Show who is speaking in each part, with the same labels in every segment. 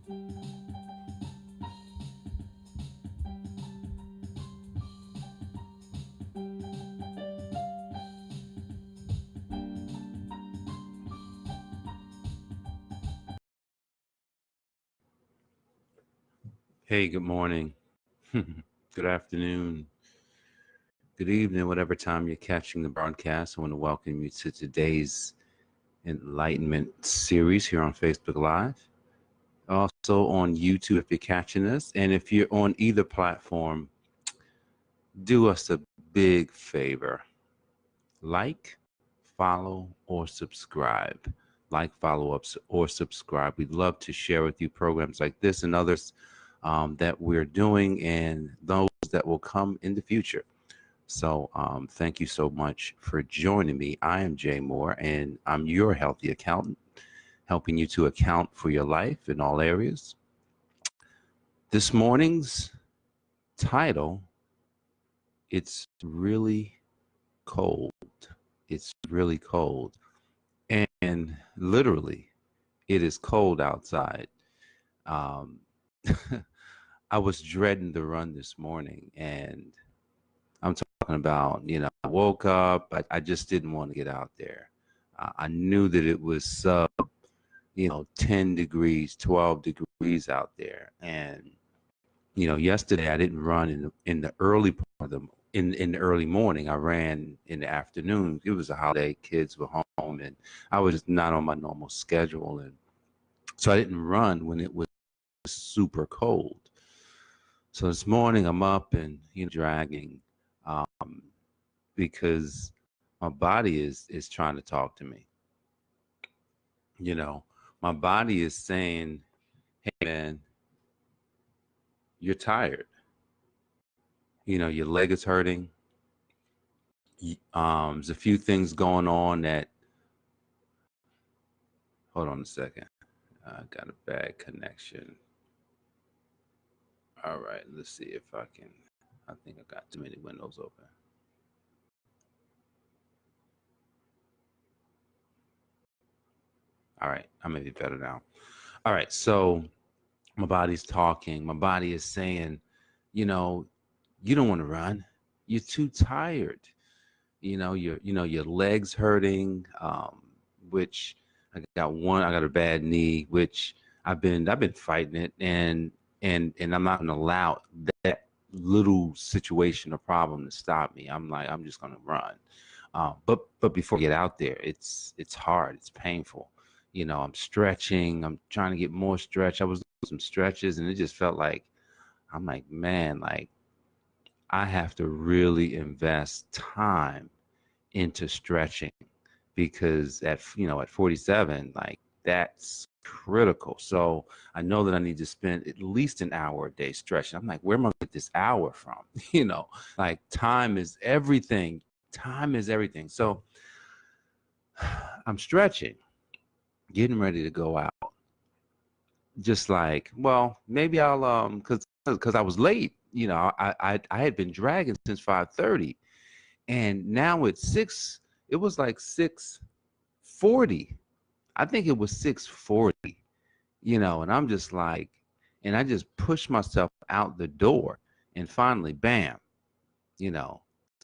Speaker 1: Hey, good morning. Good afternoon. Good evening, whatever time you're catching the broadcast. I want to welcome you to today's Enlightenment series here on Facebook Live. Also on YouTube if you're catching us. And if you're on either platform, do us a big favor. Like, follow, or subscribe. Like, follow up, or subscribe. We'd love to share with you programs like this and others that we're doing and those that will come in the future. So thank you so much for joining me. I am Jay Moore, and I'm your healthy accountant, helping you to account for your life in all areas. This morning's title, It's Really Cold. It's really cold. And literally, it is cold outside. Um, I was dreading the run this morning, and I'm talking about, I woke up, I just didn't want to get out there. I knew that it was 10 degrees, 12 degrees out there. And, yesterday I didn't run in the early part of in the early morning. I ran in the afternoon. It was a holiday, kids were home, and I was just not on my normal schedule. And so I didn't run when it was super cold. So this morning I'm up and, dragging. Um, because my body is trying to talk to me. My body is saying, hey man, you're tired. Your leg is hurting. There's a few things going on that, hold on a second. I got a bad connection. All right, let's see if I think I got too many windows open. All right, I may be better now. All right, so my body's talking. My body is saying, you don't want to run. You're too tired. Your legs hurting, which I got a bad knee, which I've been fighting it, and I'm not gonna allow that little situation or problem to stop me. I'm just gonna run. But before I get out there, it's hard, it's painful. I'm stretching, I'm trying to get more stretch. I was doing some stretches and it just felt like, I'm like, man, like I have to really invest time into stretching because at 47, like that's critical. So I know that I need to spend at least an hour a day stretching. I'm like, where am I gonna get this hour from? Like time is everything. Time is everything. So I'm stretching, getting ready to go out. Just like, well, maybe I'll because I was late. I had been dragging since 5:30, and now it's 6. It was like 6:40. I think it was 6:40. And I'm just like, and I just pushed myself out the door, and finally, bam,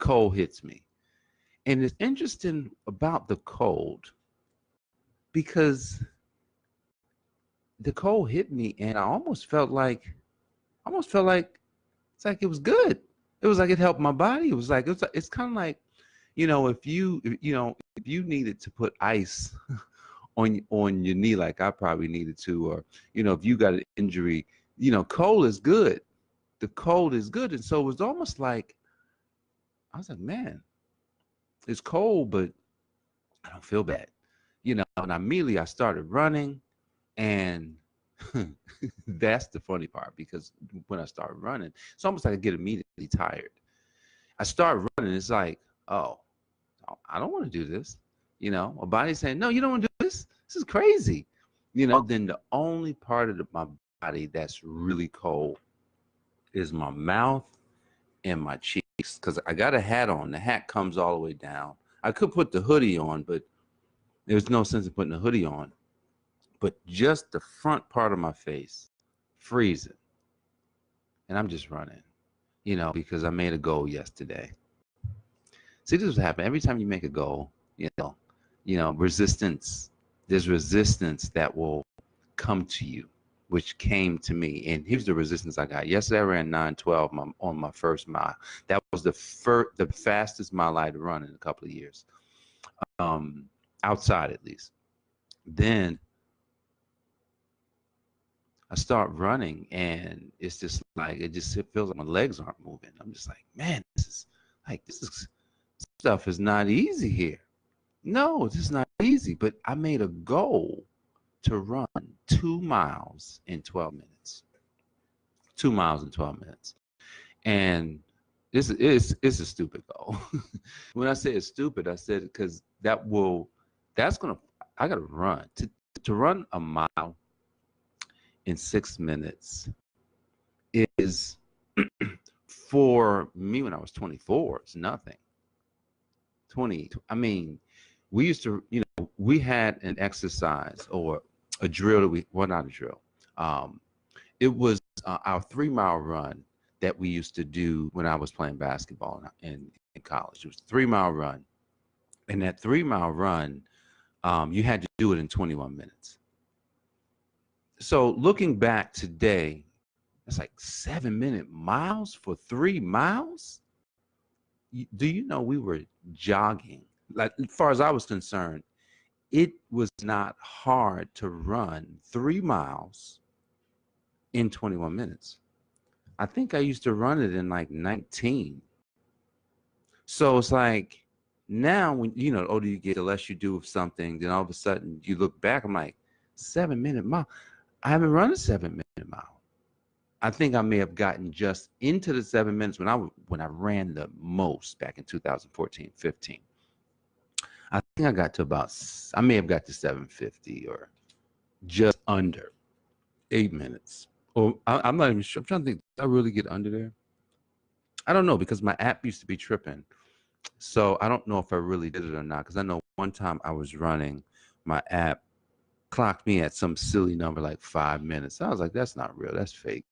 Speaker 1: cold hits me. And it's interesting about the cold because the cold hit me, and I almost felt like it's like it was good. It was like it helped my body. It was like it's kind of like, if you needed to put ice on your knee, like I probably needed to, or if you got an injury, cold is good. The cold is good, and so it was almost like I was like, man, it's cold, but I don't feel bad, And immediately I started running, and that's the funny part because when I start running, it's almost like I get immediately tired. I start running, it's like, oh, I don't want to do this. My body's saying, no, you don't want to do this. This is crazy. Then the only part of my body that's really cold is my mouth and my cheeks because I got a hat on. The hat comes all the way down. I could put the hoodie on, but there's no sense in putting the hoodie on. But just the front part of my face freezing, and I'm just running, because I made a goal yesterday. See, this is what happens every time you make a goal. Resistance. There's resistance that will come to you, which came to me. And here's the resistance I got. Yesterday I ran 9:12 on my first mile. That was the fastest mile I'd run in a couple of years, outside at least. Then I start running, and it's just like it feels like my legs aren't moving. I'm just like, man, this stuff is not easy here. No, this is not easy. But I made a goal to run 2 miles in 12 minutes. 2 miles in 12 minutes. And it's a stupid goal. When I say it's stupid, I said it because I gotta run. To run a mile in 6 minutes is for me when I was 24, it's nothing. We used to, we had an exercise or a drill not a drill. It was our 3-mile run that we used to do when I was playing basketball in college. It was a 3-mile run. And that 3-mile run, you had to do it in 21 minutes. So looking back today, it's like 7-minute miles for 3 miles. Do you know we were jogging? Like, as far as I was concerned, it was not hard to run 3 miles in 21 minutes. I think I used to run it in like 19. So it's like now when, the older you get, the less you do of something, then all of a sudden you look back, I'm like, 7-minute mile. I haven't run a 7-minute mile. I think I may have gotten just into the 7 minutes when I ran the most back in 2014, 15. I think I may have got to 7:50 or just under 8 minutes. Or I'm not even sure. I'm trying to think, did I really get under there? I don't know, because my app used to be tripping. So I don't know if I really did it or not, because I know one time I was running, my app clocked me at some silly number like 5 minutes. I was like, that's not real. That's fake.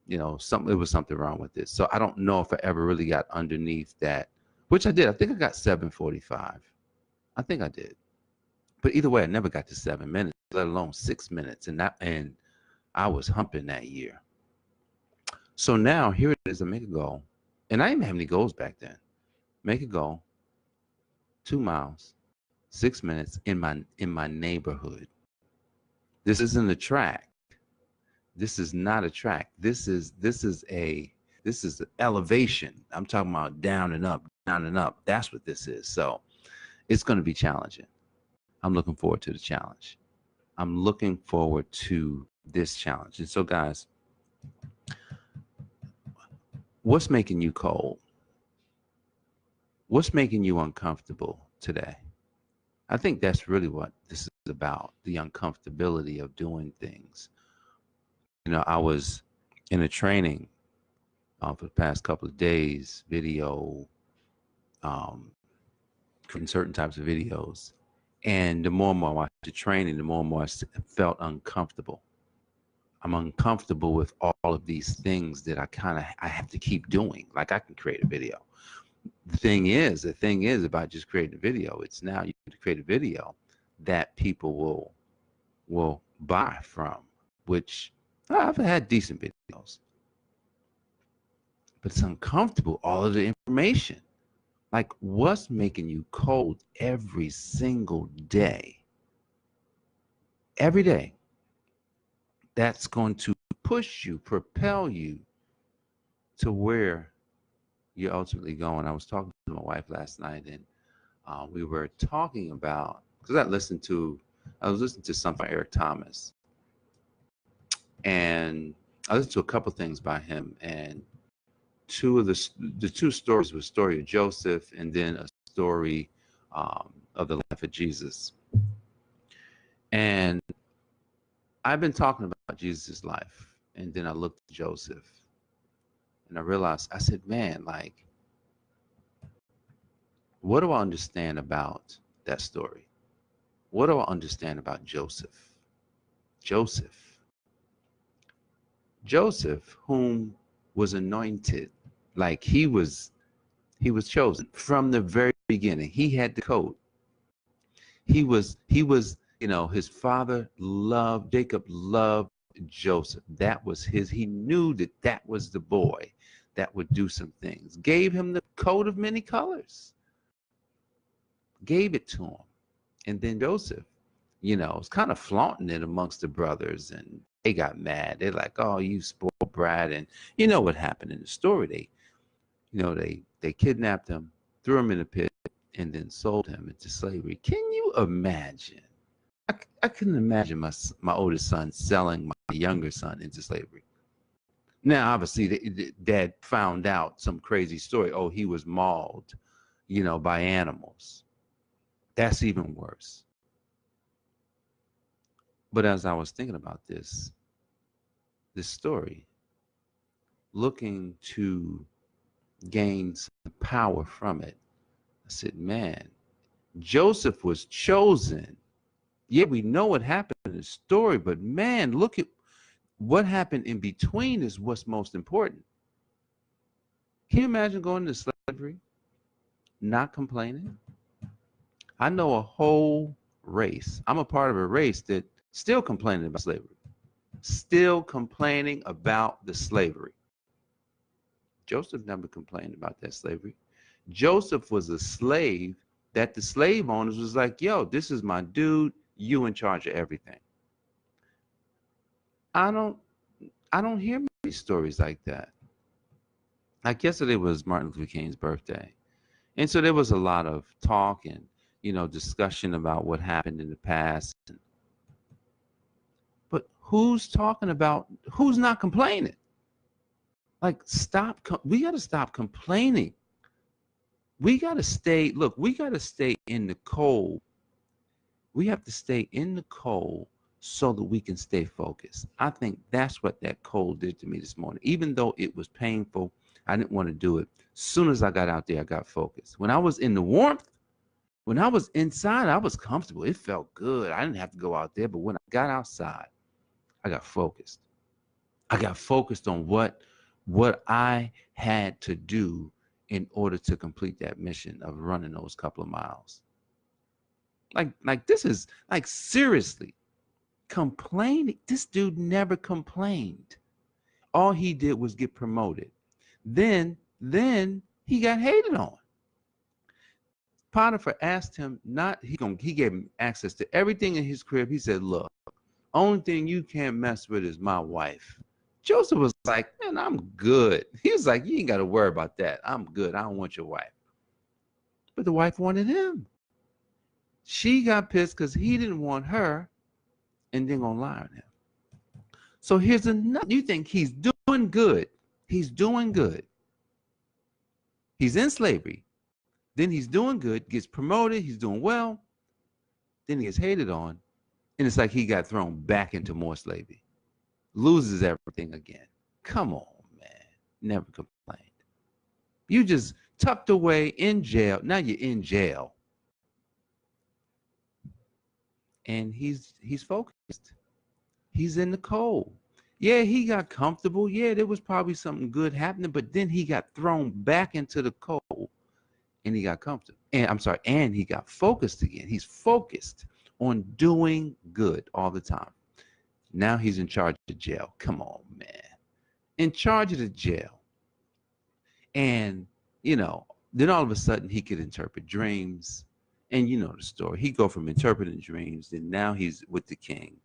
Speaker 1: It was something wrong with this. So I don't know if I ever really got underneath that, which I did. I think I got 7:45. I think I did. But either way, I never got to 7 minutes, let alone 6 minutes. And I was humping that year. So now here it is. I make a goal. And I didn't have any goals back then. Make a goal, 2 miles, 6 minutes in my neighborhood. This isn't a track. This is not a track. This is elevation. I'm talking about down and up, down and up. That's what this is. So it's going to be challenging. I'm looking forward to the challenge. I'm looking forward to this challenge. And so, guys, what's making you cold? What's making you uncomfortable today? I think that's really what this is about, the uncomfortability of doing things. I was in a training for the past couple of days, creating certain types of videos. And the more and more I watched the training, the more and more I felt uncomfortable. I'm uncomfortable with all of these things that I have to keep doing. Like, I can create a video. The thing is about just creating a video. It's now you have to create a video that people will buy from, which I've had decent videos. But it's uncomfortable, all of the information. Like, what's making you cold every single day? Every day. That's going to push you, propel you to where you're ultimately going. I was talking to my wife last night, and we were talking about, because I was listening to something by Eric Thomas, and I listened to a couple things by him, and the two stories was a story of Joseph and then a story of the life of Jesus. And I've been talking about Jesus' life, and then I looked at Joseph, and I realized, I said, man, like, what do I understand about that story? What do I understand about Joseph? Joseph Joseph, whom was anointed, like he was chosen from the very beginning. He had the code. He was, his father loved, Jacob loved Joseph. That was his, he knew that that was the boy that would do some things. Gave him the coat of many colors, gave it to him. And then Joseph, was kind of flaunting it amongst the brothers, and they got mad. They're like, "Oh, you spoiled brat." And you know what happened in the story. They kidnapped him, threw him in a pit, and then sold him into slavery. Can you imagine? I couldn't imagine my oldest son selling my younger son into slavery. Now, obviously, dad found out some crazy story. Oh, he was mauled, by animals. That's even worse. But as I was thinking about this story, looking to gain some power from it, I said, man, Joseph was chosen. Yeah, we know what happened in the story, but man, look at what happened in between is what's most important. Can you imagine going to slavery, not complaining? I know a whole race. I'm a part of a race that still complaining about slavery, still complaining about the slavery. Joseph never complained about that slavery. Joseph was a slave that the slave owners was like, yo, this is my dude, you in charge of everything. I don't hear many stories like that. Like yesterday was Martin Luther King's birthday. And so there was a lot of talk and, discussion about what happened in the past. But who's not complaining? Like, we got to stop complaining. We got to we got to stay in the cold. We have to stay in the cold so that we can stay focused. I think that's what that cold did to me this morning. Even though it was painful, I didn't want to do it. As soon as I got out there, I got focused. When I was in the warmth, when I was inside, I was comfortable. It felt good. I didn't have to go out there. But when I got outside, I got focused. I got focused on what I had to do in order to complete that mission of running those couple of miles. Like this is like seriously complaining. This dude never complained. All he did was get promoted. Then he got hated on. Potiphar asked him not he gave him access to everything in his crib. He said, look, only thing you can't mess with is my wife. Joseph was like, man, I'm good. He was like, you ain't got to worry about that. I'm good. I don't want your wife. But the wife wanted him. She got pissed because he didn't want her and then gonna lie on him. So here's another. You think he's doing good. He's doing good. He's in slavery. Then he's doing good, gets promoted, he's doing well. Then he gets hated on. And it's like he got thrown back into more slavery. Loses everything again. Come on, man. Never complained. You just tucked away in jail. Now you're in jail. And he's focused. He's in the cold. Yeah, he got comfortable. Yeah, there was probably something good happening, but then he got thrown back into the cold and he got comfortable. And he got focused again. He's focused on doing good all the time. Now he's in charge of the jail. Come on, man. In charge of the jail. And, then all of a sudden he could interpret dreams. And you know the story. He go from interpreting dreams, and now he's with the king.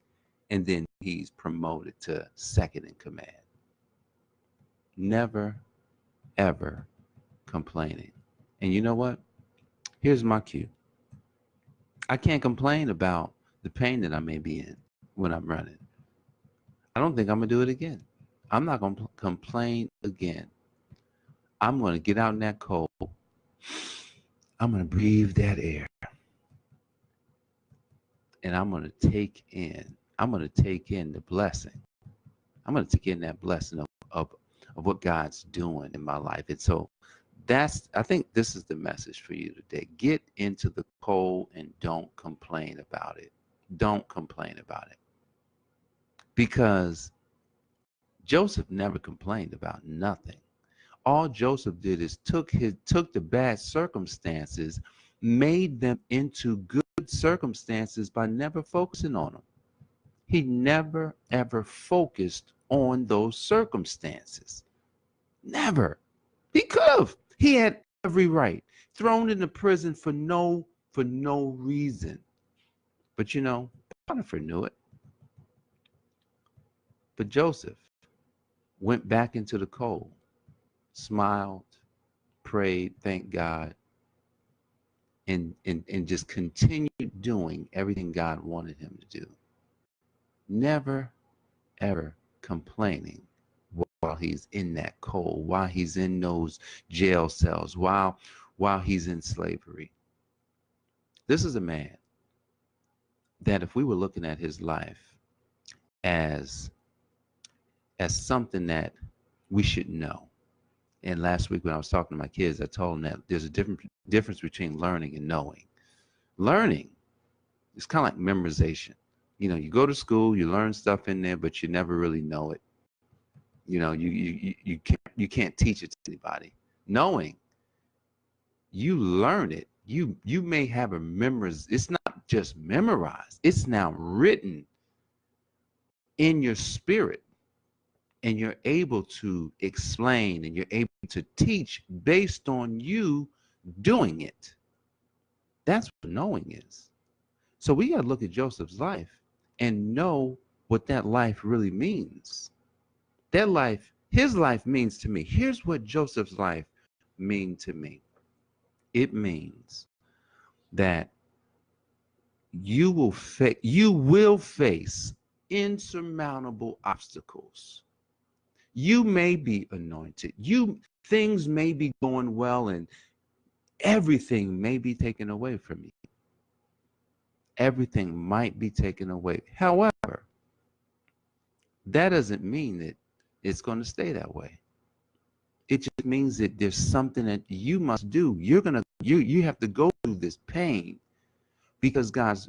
Speaker 1: And then he's promoted to second in command. Never, ever complaining. And you know what? Here's my cue. I can't complain about the pain that I may be in when I'm running. I don't think I'm going to do it again. I'm not going to complain again. I'm going to get out in that cold. I'm going to breathe that air. And I'm going to take in the blessing. I'm going to take in that blessing of what God's doing in my life. And so I think this is the message for you today. Get into the cold and don't complain about it. Don't complain about it. Because Joseph never complained about nothing. All Joseph did is took the bad circumstances, made them into good circumstances by never focusing on them. He never ever focused on those circumstances. Never. He could have. He had every right. Thrown into prison for no reason. But you know, Potiphar knew it. But Joseph went back into the cold, smiled, prayed, thanked God, and just continued doing everything God wanted him to do. Never, ever complaining while he's in that cold, while he's in those jail cells, while he's in slavery. This is a man that if we were looking at his life as something that we should know. And last week when I was talking to my kids, I told them that there's a difference between learning and knowing. Learning is kind of like memorization. You know, you go to school, you learn stuff in there, but you never really know it. You know, you can't teach it to anybody. Knowing, you learn it. You may have a it's not just memorized. It's now written in your spirit, and you're able to explain and you're able to teach based on you doing it. That's what knowing is. So we got to look at Joseph's life and know what that life really means. That life, his life means to me. Here's what Joseph's life means to me. It means that you will face insurmountable obstacles. You may be anointed. Things may be going well and everything may be taken away from you. Everything might be taken away. However, that doesn't mean that it's going to stay that way. It just means that there's something that you must do. You have to go through this pain because God's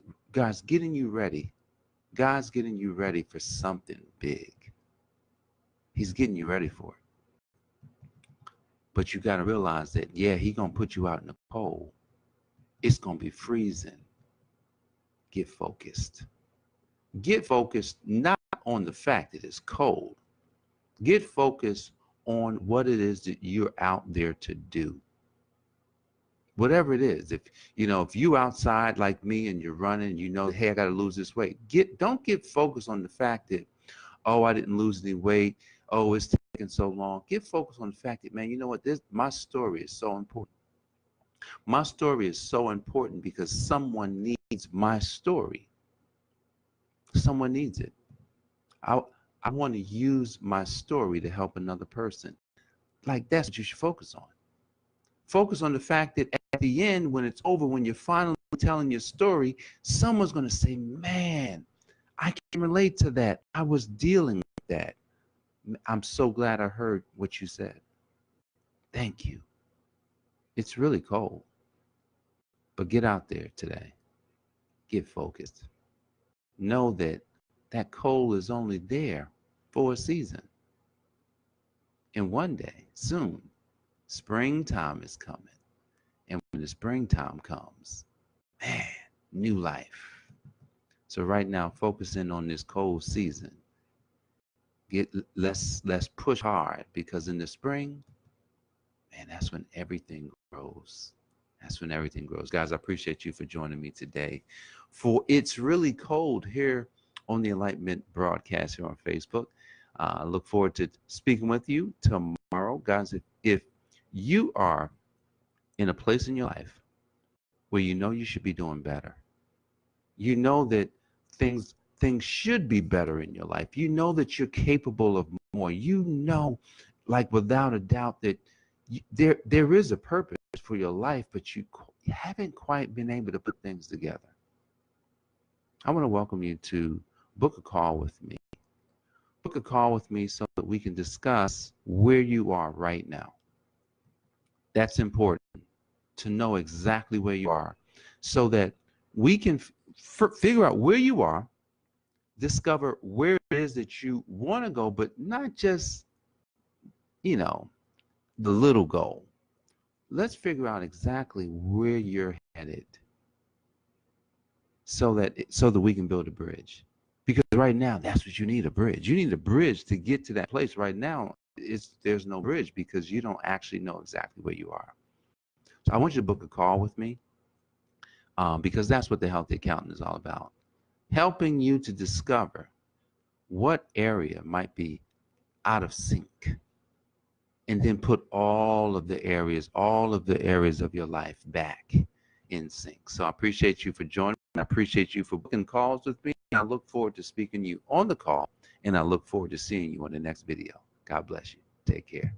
Speaker 1: getting you ready. God's getting you ready for something big. He's getting you ready for it. But you got to realize that, yeah, he's going to put you out in the cold. It's going to be freezing. Get focused. Get focused not on the fact that it's cold. Get focused on what it is that you're out there to do. Whatever it is, if you outside like me and you're running, hey, I got to lose this weight. Don't get focused on the fact that, oh, I didn't lose any weight. Oh, it's taking so long. Get focused on the fact that, man, you know what? My story is so important. My story is so important because someone needs my story. Someone needs it. I want to use my story to help another person. Like, that's what you should focus on. Focus on the fact that at the end, when it's over, when you're finally telling your story, someone's going to say, man, I can relate to that. I was dealing with that. I'm so glad I heard what you said. Thank you. It's really cold. But get out there today. Get focused. Know that that cold is only there for a season. And one day, soon, springtime is coming. And when the springtime comes, man, new life. So right now, focusing on this cold season. Let's push hard, because in the spring, man, that's when everything grows. That's when everything grows. Guys, I appreciate you for joining me today. For It's Really Cold here on the Enlightenment broadcast here on Facebook. I look forward to speaking with you tomorrow. Guys, if you are in a place in your life where you know you should be doing better, you know that things should be better in your life, you know that you're capable of more, you know, like without a doubt, that there is a purpose for your life, but you haven't quite been able to put things together. I want to welcome you to book a call with me. Book a call with me so that we can discuss where you are right now. That's important, to know exactly where you are, so that we can figure out where you are, discover where it is that you want to go, but not just, you know, the little goal. Let's figure out exactly where you're headed so that we can build a bridge. Because right now, that's what you need, a bridge. You need a bridge to get to that place. Right now, there's no bridge because you don't actually know exactly where you are. So I want you to book a call with me, because that's what the Healthy Accountant is all about. Helping you to discover what area might be out of sync, and then put all of the areas of your life back in sync. So I appreciate you for joining. I appreciate you for booking calls with me. I look forward to speaking to you on the call, and I look forward to seeing you on the next video. God bless you. Take care.